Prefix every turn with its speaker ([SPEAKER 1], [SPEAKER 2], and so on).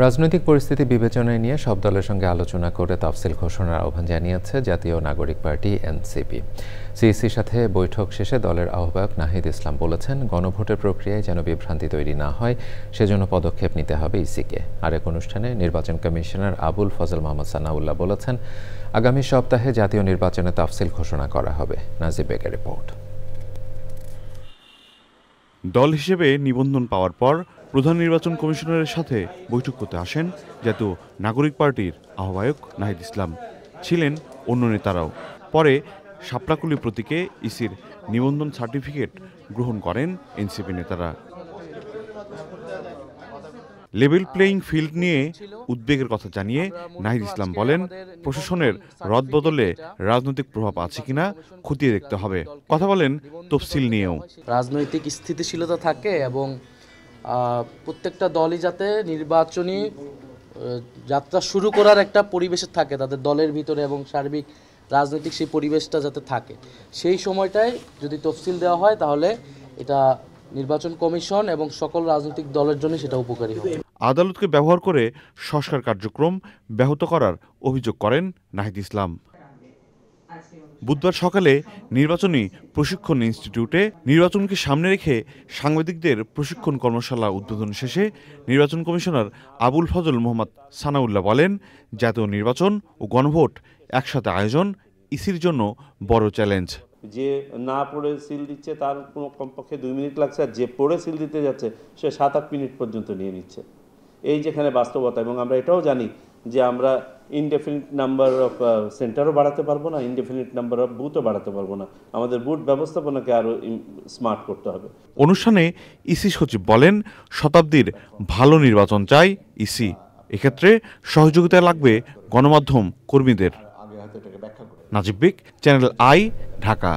[SPEAKER 1] রাজনৈতিক পরিস্থিতি বিবেচনায় নিয়ে সব দলের সঙ্গে আলোচনা করে তাফসিল ঘোষণার আহ্বান জানিয়েছে জাতীয় নাগরিক পার্টি এনসিপি। সিইসির সাথে বৈঠক শেষে দলের আহ্বায়ক নাহিদ ইসলাম বলেছেন, গণভোটের প্রক্রিয়ায় যেন বিভ্রান্তি তৈরি না হয় সেজন্য পদক্ষেপ নিতে হবে ইসিকে। আরেক অনুষ্ঠানে নির্বাচন কমিশনার আবুল ফজল মোহাম্মদ সানাউল্লাহ বলেছেন, আগামী সপ্তাহে জাতীয় নির্বাচনে তাফসিল ঘোষণা করা হবে। নাজিব বেগের রিপোর্ট।
[SPEAKER 2] দল হিসেবে নিবন্ধন পাওয়ার পর প্রধান নির্বাচন কমিশনারের সাথে বৈঠক করতে আসেন জাতীয় নাগরিক পার্টির আহ্বায়ক নাহিদ ইসলাম। ছিলেন অন্য নেতারাও। পরে শাপলাকুলি প্রতীকে ইসির নিবন্ধন সার্টিফিকেট গ্রহণ করেন এনসিপি নেতারা। লেভেল প্লেয়িং ফিল্ড নিয়ে উদ্বেগের কথা জানিয়ে নাহিদ ইসলাম বলেন, প্রশাসনের রদবদলে রাজনৈতিক প্রভাব আছে কিনা খতিয়ে দেখতে হবে। কথা বলেন তফসিল নিয়েও।
[SPEAKER 3] রাজনৈতিক স্থিতিশীলতা থাকে এবং প্রত্যেকটা দলই যাতে নির্বাচনী যাত্রা শুরু করার একটা পরিবেশে থাকে তাদের দলের ভিতরে, এবং সার্বিক রাজনৈতিক সেই পরিবেশটা যাতে থাকে, সেই সময়টায় যদি তফসিল দেওয়া হয় তাহলে এটা নির্বাচন কমিশন এবং সকল রাজনৈতিক দলের জন্য সেটা উপকারী হবে।
[SPEAKER 2] আদালতকে ব্যবহার করে সংস্কার কার্যক্রম ব্যাহত করার অভিযোগ করেন নাহিদ ইসলাম। বুধবার সকালে নির্বাচনী প্রশিক্ষণ ইনস্টিটিউটে নির্বাচনকে সামনে রেখে সাংবাদিকদের প্রশিক্ষণ কর্মশালা উদ্বোধন শেষে নির্বাচন কমিশনার আবুল ফজল মোহাম্মদ সানাউল্লাহ বলেন, জাতীয় নির্বাচন ও গণভোট একসাথে আয়োজন ইসির জন্য বড় চ্যালেঞ্জ।
[SPEAKER 4] যে না পড়ে সিল দিচ্ছে তার কোনো কমপক্ষে 2 মিনিট লাগছে, আর যে পড়ে সিল দিতে যাচ্ছে সে 7-8 মিনিট পর্যন্ত নিয়ে নিচ্ছে। এই যেখানে বাস্তবতা, এবং আমরা এটাও জানি যে আমরা ইনডেফিনিট নাম্বার অফ সেন্টারও বাড়াতে পারবো না, ইনডেফিনিট নাম্বার অফ বুথও বাড়াতে পারবো না। আমাদের বুথ ব্যবস্থাপনাকে আরও স্মার্ট করতে হবে।
[SPEAKER 2] অনুষ্ঠানে ইসি সচিব বলেন, শতাব্দীর ভালো নির্বাচন চাই ইসি। এক্ষেত্রে সহযোগিতা লাগবে গণমাধ্যম কর্মীদের। নাজিব বেগ, চ্যানেল আই, ঢাকা।